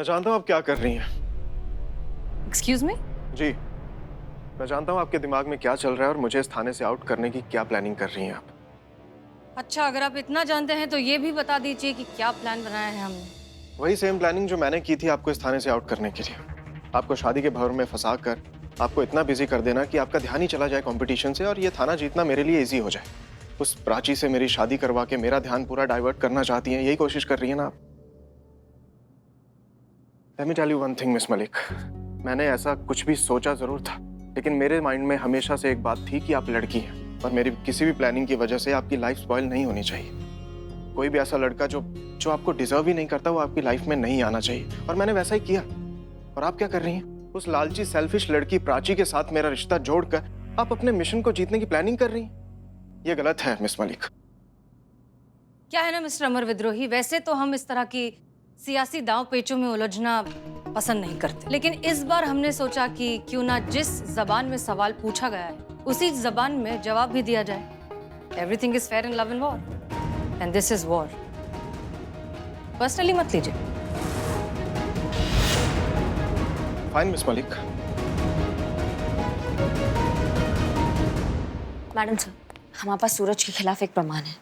मैं जानता हूँ आप क्या कर रही हैं। Excuse me? जी, मैं जानता हूँ आपके दिमाग में क्या चल रहा है और मुझे इस थाने से आउट करने की क्या प्लानिंग कर रही हैं आप। अच्छा, अगर आप इतना जानते हैं तो ये भी बता दीजिए कि क्या प्लान बनाया है हमने। वही सेम प्लानिंग जो मैंने की थी आपको इस थाने से आउट करने के लिए। आपको शादी के भंवर में फंसा कर आपको इतना बिजी कर देना कि आपका ध्यान ही चला जाए कंपटीशन से और ये थाना जीतना मेरे लिए इजी हो जाए। उस प्राची से मेरी शादी करवा के मेरा ध्यान पूरा डाइवर्ट करना चाहती हैं, यही कोशिश कर रही है ना आप। Let me tell you one thing miss Malik, मैंने ऐसा कुछ भी सोचा जरूर था, लेकिन मेरे माइंड में हमेशा से एक बात थी कि आप लड़की हैं और मेरी किसी भी प्लानिंग की वजह से आपकी लाइफ स्पॉइल नहीं होनी चाहिए। कोई भी ऐसा लड़का जो आपको डिजर्व ही नहीं करता वो आपकी लाइफ में नहीं आना चाहिए, और मैंने वैसा ही किया। और आप क्या कर रही हैं? उस लालची सेल्फिश लड़की प्राची के साथ मेरा रिश्ता जोड़कर आप अपने मिशन को जीतने की प्लानिंग कर रही हैं। ये गलत है मिस मलिक। क्या है ना मिस्टर अमर विद्रोही, वैसे तो हम इस तरह की सियासी दांव पेचों में उलझना पसंद नहीं करते, लेकिन इस बार हमने सोचा कि क्यों ना जिस जबान में सवाल पूछा गया है उसी जबान में जवाब भी दिया जाए। Everything is fair in love and war and this is war. Personally मत लीजिए। Fine miss Malik. Madam sir, हमारे पास सूरज के खिलाफ एक प्रमाण है।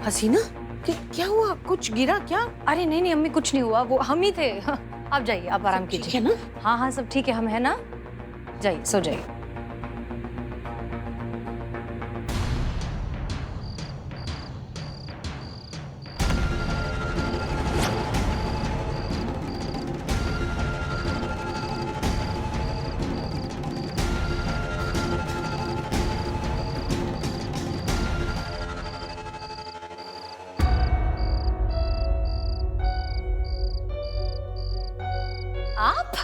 हसीना, क्या हुआ? कुछ गिरा क्या? अरे नहीं नहीं अम्मी, कुछ नहीं हुआ, वो हम ही थे। आप जाइए, आप आराम ठीक कीजिए। है ना? हाँ हाँ सब ठीक है, हम है ना। जाइए, सो जाइए। आप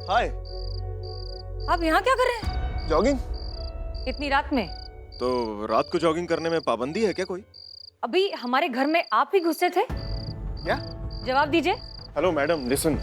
हाय। आप यहाँ क्या कर रहे हैं जॉगिंग? इतनी रात में? तो रात को जॉगिंग करने में पाबंदी है क्या कोई? अभी हमारे घर में आप ही घुसे थे। क्या? जवाब दीजिए। हेलो मैडम, लिसन,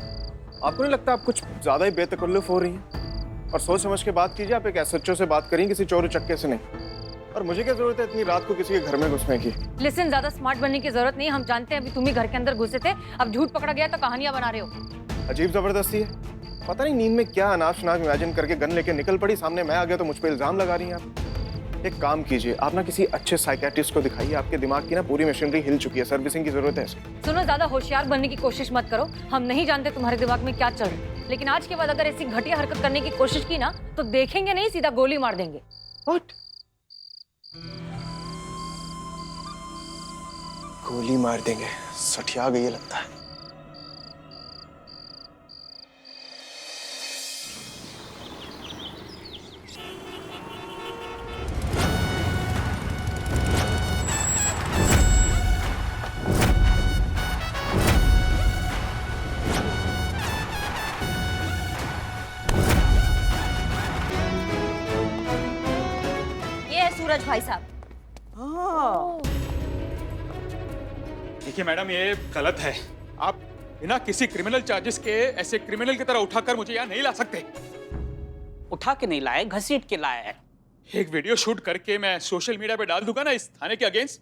आपको नहीं लगता आप कुछ ज्यादा ही बेतकल्लुफ हो रही हैं? और सोच समझ के बात कीजिए। आप एक एसएचओ से बात करें, किसी चोर चक्के से नहीं। और मुझे क्या जरूरत है इतनी रात को किसी के घर में घुसने की? लिसन, ज्यादा स्मार्ट बनने की जरूरत नहीं, हम जानते हैं अभी तुम ही घर के अंदर घुसे थे। अब झूठ पकड़ा गया तो कहानियां बना रहे हो। अजीब जबरदस्ती है। पता नहीं नींद में क्या अनाप शनाप इमेजिन करके गन लेके निकल पड़ी, सामने मैं आ गया तो मुझ पे इल्जाम लगा रही हैं आप। एक काम कीजिए, आप ना किसी अच्छे साइकियाट्रिस्ट को दिखाइए। आपके दिमाग की ना पूरी मशीनरी हिल चुकी है, सर्विसिंग की जरूरत है इसकी। सुनो, ज्यादा होशियार बनने की कोशिश मत करो। हम नहीं जानते तुम्हारे दिमाग में क्या चल रहा है, लेकिन आज के बाद अगर ऐसी घटिया हरकत करने की कोशिश की ना तो देखेंगे नहीं, सीधा गोली मार देंगे। What? गोली मार देंगे? सठिया गई है लगता है। ये है सूरज भाई साहब। हाँ। देखिए मैडम, ये गलत है। आप बिना किसी क्रिमिनल चार्जेस के ऐसे क्रिमिनल की तरह उठाकर मुझे यहाँ नहीं ला सकते। उठा के नहीं लाए, घसीट के लाया है। एक वीडियो शूट करके मैं सोशल मीडिया पे डाल दूंगा ना इस थाने के अगेंस्ट,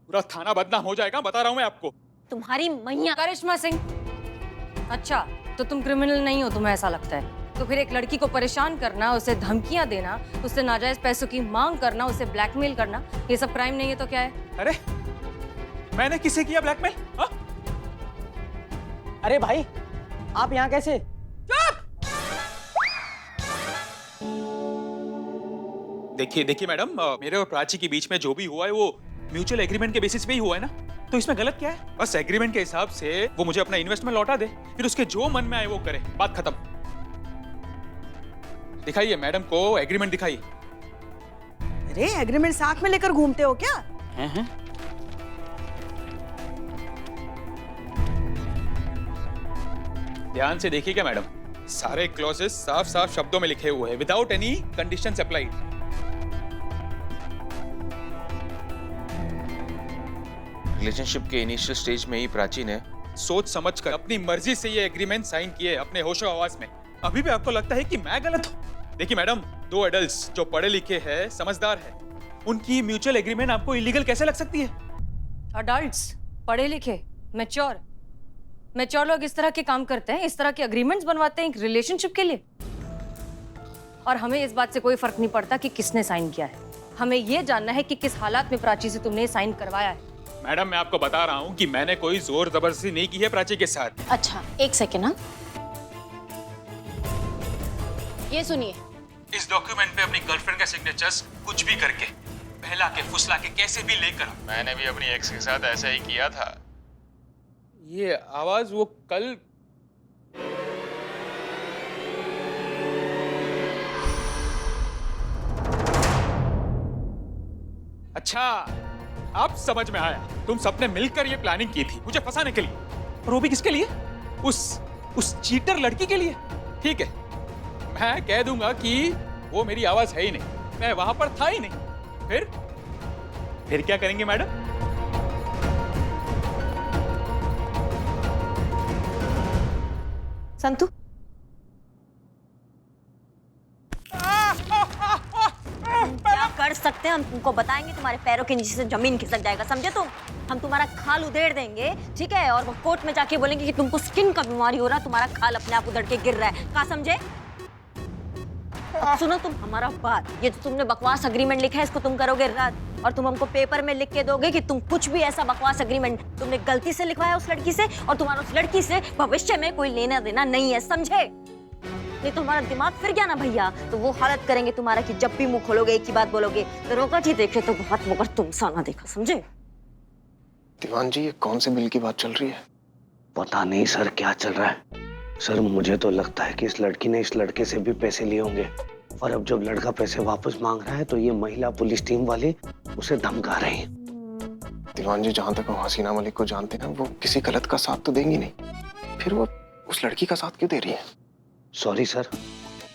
पूरा थाना बदनाम हो जाएगा, बता रहा हूं मैं आपको। तुम्हारी मैया। करिश्मा सिंह, अच्छा तो तुम क्रिमिनल नहीं हो, तुम्हें ऐसा लगता है? तो फिर एक लड़की को परेशान करना, उसे धमकियां देना, उससे नाजायज पैसों की मांग करना, उसे ब्लैकमेल करना, ये सब क्राइम नहीं है तो क्या है? अरे मैंने किसे किया ब्लैकमेल? हाँ? अरे भाई, आप यहाँ कैसे? देखिए देखिए मैडम, मेरे और प्राची के बीच में जो भी हुआ है वो म्यूचुअल एग्रीमेंट के बेसिस पे ही हुआ है ना, तो इसमें गलत क्या है? बस एग्रीमेंट के हिसाब से वो मुझे अपना इन्वेस्टमेंट लौटा दे, फिर उसके जो मन में आए वो करे, बात खत्म। दिखाइए मैडम को एग्रीमेंट दिखाइए। अरे एग्रीमेंट साथ में लेकर घूमते हो क्या? हैं? ध्यान से देखिए क्या मैडम, सारे क्लॉजेस साफ साफ शब्दों में लिखे हुए हैं, without any conditions applied. Relationship के इनिशियल स्टेज में ही प्राची ने सोच समझ कर अपनी मर्जी से ये एग्रीमेंट साइन किए अपने होशो हवास में। अभी भी आपको लगता है कि मैं गलत हूँ? देखिए मैडम, दो एडल्ट्स जो पढ़े लिखे हैं, समझदार हैं, उनकी म्यूचुअल एग्रीमेंट आपको इलीगल कैसे लग सकती है? अडल्ट्स, पढ़े लिखे, मैच्योर लोग इस तरह के काम करते हैं, इस तरह के अग्रीमेंट्स बनवाते हैं एक रिलेशनशिप के लिए। और हमें इस बात से कोई फर्क नहीं पड़ता कि किसने साइन किया है, हमें यह जानना है कि किस हालात में प्राची से तुमने साइन करवाया है। मैडम मैं आपको बता रहा हूँ कि मैंने कोई जोर जबरदस्ती नहीं की है प्राची के साथ। अच्छा एक सेकेंड, हाँ ये सुनिए, इस डॉक्यूमेंट पे अपनी गर्लफ्रेंड का सिग्नेचर्स कुछ भी करके, बहला के फुसला के कैसे भी लेकर, मैंने भी अपनी एक्स के साथ ऐसा ही किया था। ये आवाज वो कल अच्छा अब समझ में आया, तुम सबने मिलकर ये प्लानिंग की थी मुझे फंसाने के लिए, और वो भी किसके लिए? उस चीटर लड़की के लिए। ठीक है, मैं कह दूंगा कि वो मेरी आवाज है ही नहीं, मैं वहां पर था ही नहीं। फिर क्या करेंगे मैडम? संतु, क्या कर सकते हैं हम तुमको बताएंगे, तुम्हारे पैरों के नीचे से जमीन खिसक जाएगा, समझे तुम? हम तुम्हारा खाल उधेड़ देंगे, ठीक है? और वो कोर्ट में जाके बोलेंगे कि तुमको स्किन का बीमारी हो रहा, तुम्हारा खाल अपने आप उधड़ के गिर रहा है, कहा समझे? अब सुनो तुम हमारा बात, ये जो तुमने बकवास अग्रीमेंट लिखा है इसको तुम करोगे रद्द, और तुम हमको पेपर में लिख के दोगे कि तुम कुछ भी ऐसा बकवास अग्रीमेंट तुमने गलती से लिखवाया उस लड़की से, और तुम्हारा उस लड़की से भविष्य में कोई लेना देना नहीं है, समझे? नहीं तो हमारा दिमाग फिर गया ना भैया, तो वो हालत करेंगे तुम्हारा कि जब भी मुंह खोलोगे एक ही बात बोलोगे, तो रोका जी देखे तो बहुत मगर तुम सा ना देखा, समझे? दीवान जी, ये कौन से बिल की बात चल रही है? पता नहीं सर क्या चल रहा है। सर मुझे तो लगता है कि इस लड़की ने इस लड़के से भी पैसे लिए होंगे, और अब जब लड़का पैसे वापस मांग रहा है तो ये महिला पुलिस टीम वाले उसे धमका रहे हैं। दीवान जी, जहां तक हम हसीना मलिक को जानते हैं, वो किसी गलत का साथ तो देंगी नहीं, फिर वो उस लड़की का साथ क्यों दे रही है? सॉरी सर,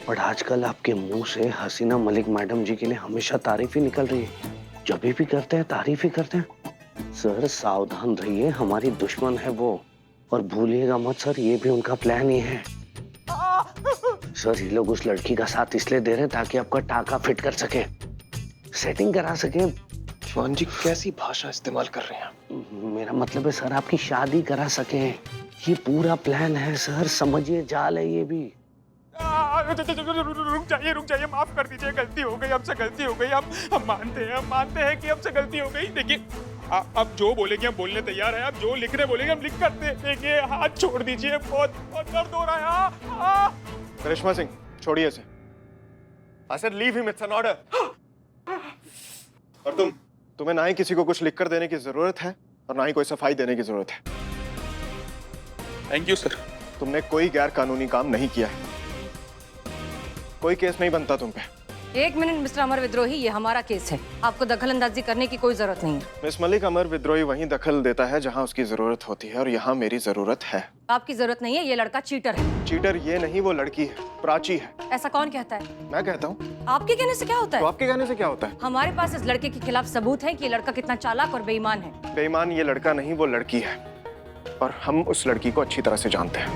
बट आजकल आपके मुंह से हसीना मलिक मैडम जी के लिए हमेशा तारीफ ही निकल रही है, जब भी करते हैं तारीफ ही करते हैं। सर सावधान रहिए, हमारी दुश्मन है वो, और भूलिएगा मत सर, ये भी उनका प्लान ही है। सर ये लोग उस लड़की का साथ इसलिए दे रहे हैं ताकि आपका टाका फिट कर सके, सेटिंग करा सके। दीवान जी, कैसी भाषा इस्तेमाल कर रहे हैं? मेरा मतलब है सर आपकी शादी करा सके, ये पूरा प्लान है सर, समझिए, जाल है ये भी। रुक जाइए, माफ कर दीजिए, गलती हो गई, हमसे गलती हो गई, हम मानते हैं कि हमसे गलती हो गई। देखिए आप जो बोलेंगे हम बोलने तैयार हैं, आप जो लिखने बोलेंगे हम लिख कर देंगे, हाथ छोड़ दीजिए, बहुत दर्द हो रहा है। करिश्मा सिंह, छोड़िए इसे। I said leave him, it's an order. और तुम्हें ना ही किसी को कुछ लिखकर देने की जरूरत है और ना ही कोई सफाई देने की जरूरत है। Thank you sir. तुमने कोई गैर कानूनी काम नहीं किया है, कोई केस नहीं बनता तुम पे। एक मिनट मिस्टर अमर विद्रोही, ये हमारा केस है, आपको दखल अंदाजी करने की कोई जरूरत नहीं है। मिस मलिक, अमर विद्रोही वहीं दखल देता है जहां उसकी जरूरत होती है, और यहाँ मेरी जरूरत है। आपकी जरूरत नहीं है, ये लड़का चीटर है। चीटर ये नहीं, वो लड़की है, प्राची है। ऐसा कौन कहता है? मैं कहता हूँ। आपके कहने से क्या होता तो है? आपके कहने से क्या होता है? हमारे पास इस लड़के के खिलाफ सबूत है कि ये लड़का कितना चालाक और बेईमान है। बेईमान ये लड़का नहीं, वो लड़की है, और हम उस लड़की को अच्छी तरह से जानते हैं।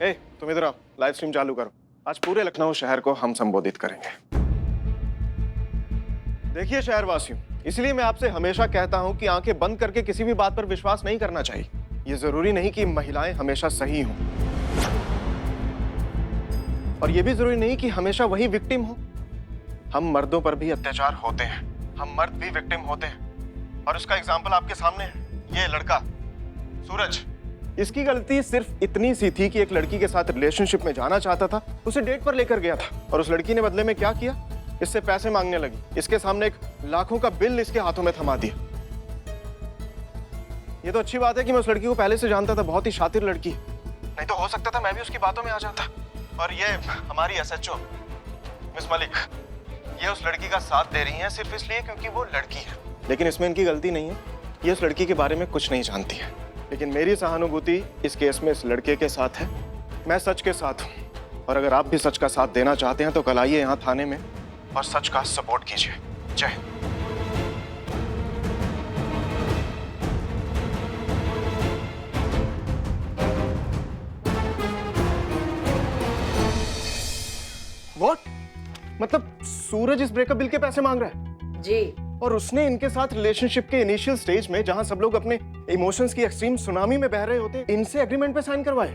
ए, तुम इधर आओ, लाइव स्ट्रीम चालू करो। आज पूरे लखनऊ शहर को हम संबोधित करेंगे। देखिए शहरवासियों, इसलिए मैं आपसे हमेशा कहता हूं कि आंखें बंद करके किसी भी बात पर विश्वास नहीं करना चाहिए। ये जरूरी नहीं कि महिलाएं हमेशा सही हों, और ये भी जरूरी नहीं कि हमेशा वही विक्टिम हो। हम मर्दों पर भी अत्याचार होते हैं, हम मर्द भी विक्टिम होते हैं, और उसका एग्जाम्पल आपके सामने है। ये लड़का सूरज, इसकी गलती सिर्फ इतनी सी थी कि एक लड़की के साथ रिलेशनशिप में जाना चाहता था, उसे डेट पर लेकर गया था, और उस लड़की ने बदले में क्या किया, इससे पैसे मांगने लगी। इसके सामने एक लाखों का बिल इसके हाथों में थमा दिया। ये तो अच्छी बात है कि मैं उस लड़की को पहले से जानता था, बहुत ही शातिर लड़की, नहीं तो हो सकता था मैं भी उसकी बातों में आ जाता। और ये हमारी एसएचओ मिस मलिक, ये उस लड़की का साथ दे रही हैं सिर्फ इसलिए क्योंकि वो लड़की है। लेकिन इसमें इनकी गलती नहीं है, ये उस लड़की के बारे में कुछ नहीं जानती है। लेकिन मेरी सहानुभूति इस केस में इस लड़के के साथ है। मैं सच के साथ हूँ, और अगर आप भी सच का साथ देना चाहते हैं तो कल आइए यहाँ थाने में और सच का सपोर्ट कीजिए। जय हिंद। What? मतलब सूरज इस ब्रेकअप बिल के पैसे मांग रहा है? जी। और उसने इनके साथ रिलेशनशिप के इनिशियल स्टेज में, जहां सब लोग अपने इमोशंस की एक्सट्रीम सुनामी में बह रहे होते, इनसे एग्रीमेंट पे साइन करवाए।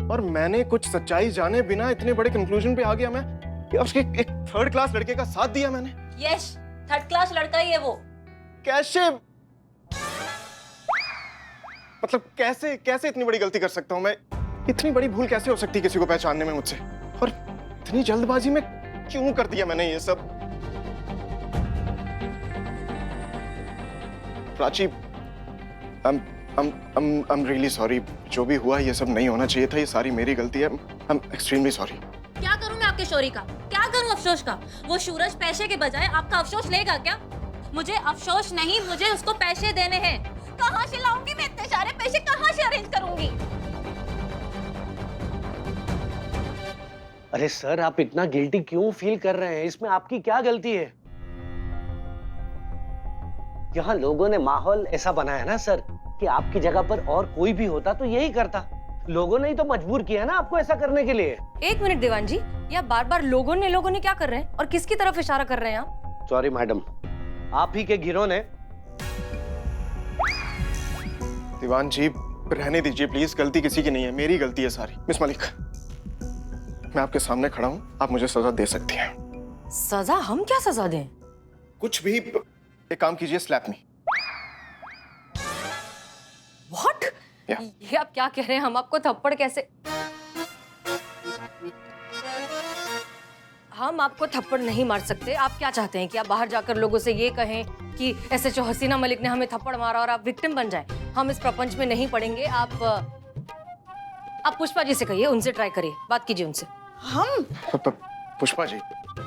और मैंने कुछ सच्चाई जाने बिना इतने बड़े कंक्लूजन पे आ गया मैं कि उसके एक थर्ड क्लास लड़के का साथ दिया मैंने। यस, थर्ड क्लास लड़का ही है वो। कैसे, मतलब कैसे कैसे इतनी बड़ी गलती कर सकता हूं मैं? इतनी बड़ी भूल कैसे हो सकती है किसी को पहचानने में मुझसे? और इतनी जल्दबाजी में क्यों कर दिया मैंने ये सब? Prachi, I'm really sorry. जो भी हुआ ये सब नहीं होना चाहिए था, ये सारी मेरी गलती है। I'm extremely sorry. क्या करूं मैं आपके शौरी का? क्या करूं अफसोस का? वो सूरज पैसे के बजाय आपका अफसोस लेगा क्या? मुझे अफसोस नहीं, मुझे उसको पैसे देने हैं। कहां से लाऊंगी मैं इतने सारे पैसे? कहां से अरेंज करूंगी? अरे सर, आप इतना गिल्टी क्यों फील कर रहे हैं? इसमें आपकी क्या गलती है? यहाँ लोगों ने माहौल ऐसा बनाया ना सर कि आपकी जगह पर और कोई भी होता तो यही करता। लोगों ने ही तो मजबूर किया ना आपको ऐसा करने के लिए। एक मिनट दीवान जी, या बार बार लोगों ने क्या कर रहे हैं और किसकी तरफ इशारा कर रहे हैं आप? सॉरी मैडम, आप ही के गिरोह ने। दीवान जी रहने दीजिए प्लीज, गलती किसी की नहीं है, मेरी गलती है सारी। मिस मलिक, मैं आपके सामने खड़ा हूं, आप मुझे सजा दे सकती हैं। सजा? हम क्या सजा दें? कुछ भी, एक काम कीजिए, स्लैप मी। What? Yeah. ये आप क्या कह रहे हैं? हम आपको थप्पड़ कैसे? हम आपको थप्पड़ नहीं मार सकते। आप क्या चाहते हैं कि आप बाहर जाकर लोगों से ये कहें कि एसएचओ हसीना मलिक ने हमें थप्पड़ मारा और आप विक्टिम बन जाएं? हम इस प्रपंच में नहीं पड़ेंगे। आप पुष्पा जी से कहिए, उनसे ट्राई करिए, बात कीजिए उनसे। हम पुष्पा जी,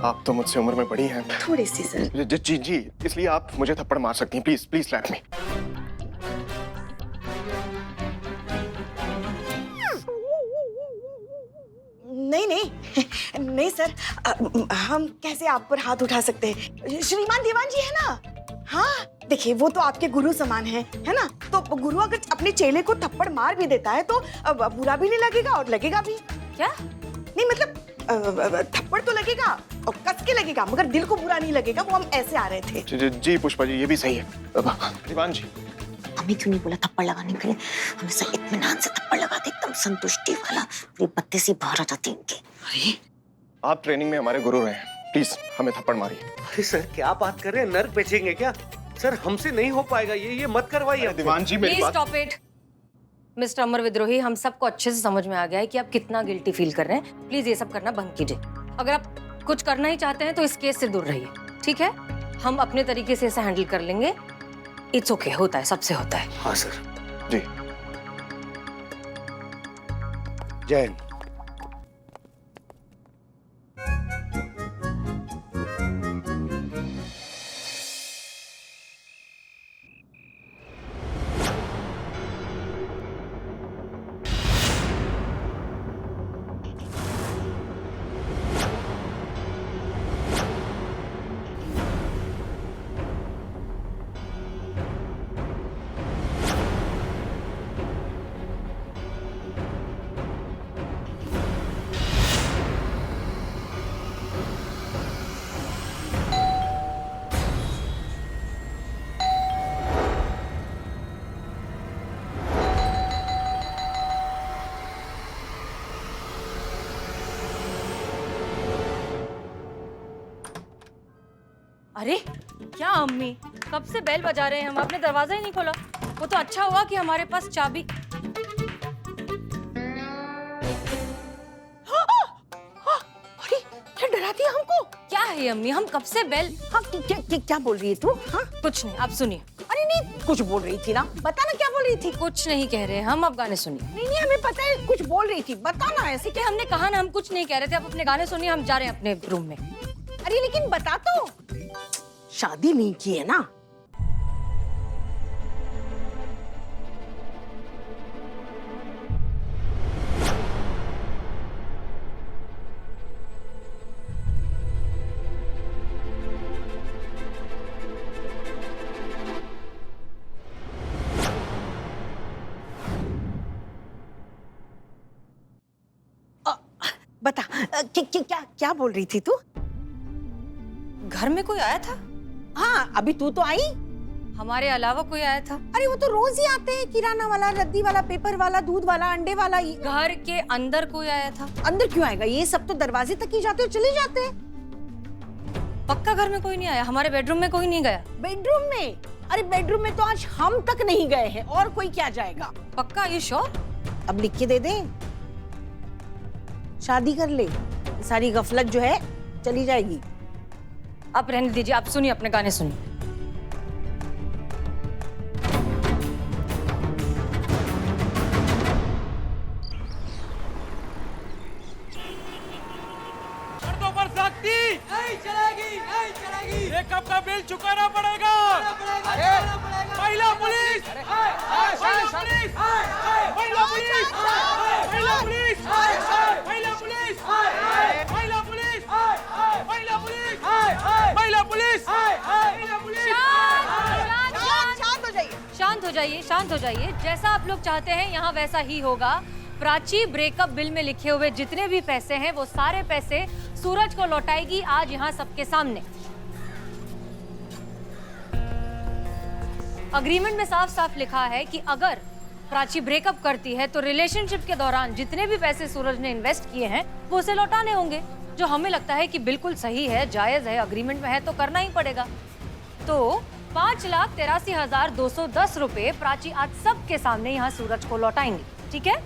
आप तो मुझसे उम्र में बड़ी हैं। थोड़ी सी सर। जी जी, इसलिए आप मुझे थप्पड़ मार सकती हैं। Please please slap me. नहीं नहीं नहीं सर, हम कैसे आप पर हाथ उठा सकते हैं? श्रीमान दीवान जी है ना? हाँ देखिए, वो तो आपके गुरु समान है ना? तो गुरु अगर अपने चेले को थप्पड़ मार भी देता है तो बुरा भी नहीं लगेगा और लगेगा भी। क्या? नहीं मतलब थप्पड़ तो लगेगा और कस के लगेगा, मगर दिल को बुरा नहीं लगेगा। वो हम ऐसे आ रहे थे। जी पुष्पा जी, ये भी सही है। दीवान जी, हमें क्यों नहीं बोला थप्पड़ लगाने के लिए? हमेशा इत्मीनान से थप्पड़ लगा दे, एकदम संतुष्टि वाला। पूरी बत्ती सी बाहर आ जाती इनके। अरे आप ट्रेनिंग में हमारे गुरु रहे हैं, प्लीज हमें थप्पड़ मारिए। अरे सर, क्या बात कर रहे हैं? नर्क बेचेंगे क्या? सर हमसे नहीं हो पाएगा, ये मत करवाइए। दीवान जी मेरी प्लीज बात। Stop it. मिस्टर अमर विद्रोही, हम सबको अच्छे से समझ में आ गया है कि आप कितना गिल्टी फील कर रहे हैं। प्लीज ये सब करना बंद कीजिए। अगर आप कुछ करना ही चाहते हैं तो इस केस से दूर रहिए, ठीक है? हम अपने तरीके से इसे हैंडल कर लेंगे। इट्स ओके, होता है, सबसे होता है। हाँ सर। जी जय हिंद। अरे क्या अम्मी, कब से बेल बजा रहे हैं हम, आपने दरवाजा ही नहीं खोला। वो तो अच्छा हुआ कि हमारे पास चाबी। अरे क्या डरा दिया हमको? क्या है अम्मी, हम कब से बेल। हाँ क्या बोल रही है तू? हाँ कुछ नहीं, आप सुनिए। अरे नहीं, कुछ बोल रही थी ना, बता ना क्या बोल रही थी। कुछ नहीं कह रहे हम, आप गाने सुनिए। नहीं हमें पता है कुछ बोल रही थी, बता ना ऐसे कि हमने कहा ना हम कुछ नहीं कह रहे थे, आप अपने गाने सुनिए, हम जा रहे हैं अपने रूम में। अरे लेकिन बता तो, शादी नहीं की है ना? बता क्या बोल रही थी तू? घर में कोई आया था? हाँ अभी तू तो आई। हमारे अलावा कोई आया था? अरे वो तो रोज ही आते हैं, किराना वाला, रद्दी वाला, पेपर वाला, दूध वाला, अंडे वाला। घर के अंदर कोई आया था? अंदर क्यों आएगा, ये सब तो दरवाजे तक ही जाते और चले जाते हैं। पक्का घर में कोई नहीं आया? हमारे बेडरूम में कोई नहीं गया? बेडरूम में? अरे बेडरूम में तो आज हम तक नहीं गए हैं, और कोई क्या जाएगा? पक्का? ये श्योर? अब लिख के दे दे, शादी कर ले, सारी गफलत जो है चली जाएगी। आप रहने दीजिए, आप सुनिए, अपने गाने सुनिए। नहीं चलेगी। ये कब का बिल चुकाना पड़ेगा। अरे महिला पुलिस, महिला पुलिस, महिला पुलिस, महिला पुलिस, महिला पुलिस, महिला पुलिस, महिला पुलिस, महिला पुलिस, महिला पुलिस। शांत हो जाइए, शांत हो जाइए, शांत हो जाइए। जैसा आप लोग चाहते हैं यहाँ वैसा ही होगा। प्राची ब्रेकअप बिल में लिखे हुए जितने भी पैसे हैं वो सारे पैसे सूरज को लौटाएगी आज यहाँ सबके सामने। अग्रीमेंट में साफ साफ लिखा है कि अगर प्राची ब्रेकअप करती है तो रिलेशनशिप के दौरान जितने भी पैसे सूरज ने इन्वेस्ट किए हैं वो उसे लौटाने होंगे, जो हमें लगता है कि बिल्कुल सही है, जायज है, अग्रीमेंट में है तो करना ही पड़ेगा। तो 5,83,210 रुपए प्राची आज सबके सामने यहाँ सूरज को लौटाएंगी, ठीक है?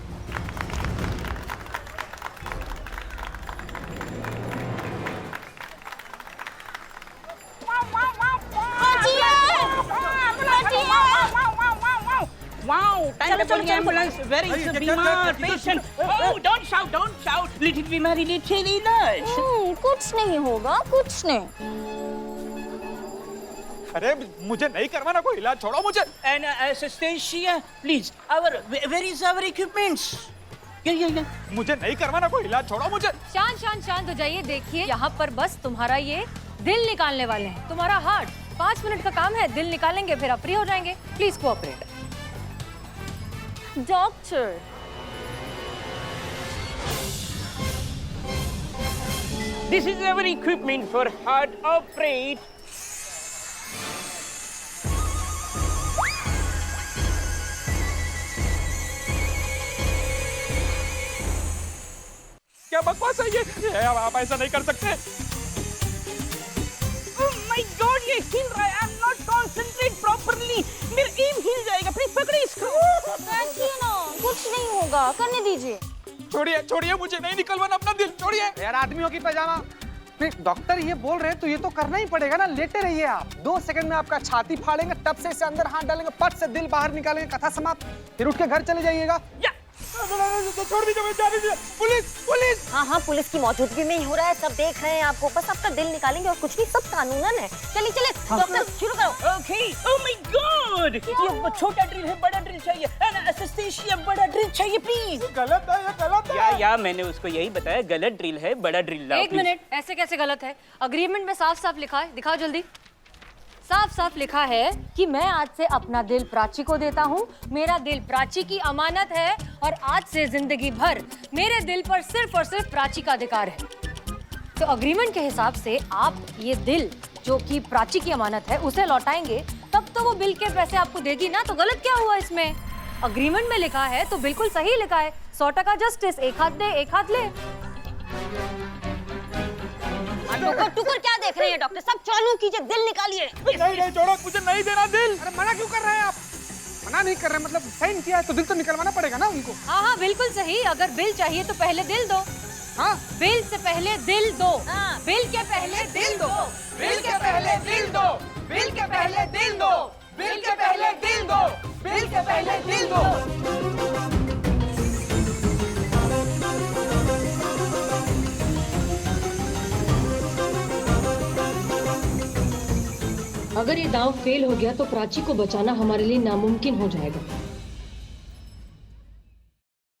चलो चलो एम्बुलेंस, वेयर इज द बीमार patient? Oh don't shout, let it be merry little inners. कुछ नहीं होगा, कुछ नहीं। अरे मुझे नहीं करवाना कोई इलाज, छोड़ो मुझे। एंड एसिस्टेंशिया please, our where is our equipments? ये मुझे नहीं करवाना कोई इलाज, छोड़ो मुझे। शांत हो जाइए। देखिए यहाँ पर बस तुम्हारा ये दिल निकालने वाले हैं, तुम्हारा हार्ट। 5 मिनट का काम है, दिल निकालेंगे फिर आप फ्री हो जाएंगे। Please cooperate. Doctor, this is our equipment for heart operate. क्या बकवास है ये आप ऐसा नहीं कर सकते। ओह माय गॉड, ये हिल रहा है। I am not concentrate properly, मेरा एम हिल जाएगा। प्लीज पकड़िए इसको। बैठिए ना, कुछ नहीं होगा, करने दीजिए। छोड़िए, मुझे नहीं निकलवाना अपना दिल, छोड़िए। यार आदमियों की पैजामा। डॉक्टर ये बोल रहे हैं तो ये तो करना ही पड़ेगा ना। लेटे रहिए आप, 2 सेकंड में आपका छाती फाड़ेंगे, तब से इसे अंदर हाथ डालेंगे, पट से दिल बाहर निकालेंगे, कथा समाप्त। फिर उठ के घर चले जाइएगा। छोड़ दीजिए, मैं जाने दीजिए। पुलिस। हाँ, पुलिस की मौजूदगी में ही हो रहा है, सब देख रहे हैं आपको। बस आपका दिल निकालेंगे और कुछ नहीं, सब कानूनन है। चलिए डॉक्टर शुरू करो। ओके। ओह माय गॉड, ये छोटा ड्रिल है, बड़ा ड्रिल चाहिए। एंड एसिस्टेंशिया, बड़ा ड्रिल चाहिए प्लीज। गलत है, ये गलत है। या मैंने उसको यही बताया, गलत ड्रिल है, बड़ा ड्रिल लाओ। एक मिनट, ऐसे कैसे गलत है? अग्रीमेंट में साफ साफ लिखा है, दिखाओ जल्दी। साफ साफ लिखा है कि मैं आज से अपना दिल प्राची को देता हूँ, मेरा दिल प्राची की अमानत है और आज से जिंदगी भर मेरे दिल पर सिर्फ और सिर्फ प्राची का अधिकार है। तो अग्रीमेंट के हिसाब से आप ये दिल जो कि प्राची की अमानत है उसे लौटाएंगे, तब तो वो बिल के पैसे आपको देगी ना। तो गलत क्या हुआ इसमें? अग्रीमेंट में लिखा है तो बिल्कुल सही लिखा है। 100% जस्टिस, एक हाथ दे एक हाथ ले। टुकुर टुकुर क्या देख रहे हैं डॉक्टर साहब? चालू कीजिए, दिल निकालिए। नहीं छोड़ो, मुझे नहीं देना दिल। अरे मना क्यों कर रहे हैं आप? मना नहीं कर रहे, मतलब साइन किया है तो दिल तो निकलवाना पड़ेगा ना उनको। हाँ हाँ बिल्कुल सही। अगर बिल चाहिए तो पहले दिल दो। हाँ, बिल से पहले दिल दो। हाँ। बिल के पहले दिल दो। बिल के पहले दिल दो, बिल के पहले दिल दो, बिल के पहले दिल दो, बिल के पहले दिल दो। अगर ये दांव फेल हो गया तो प्राची को बचाना हमारे लिए नामुमकिन हो जाएगा।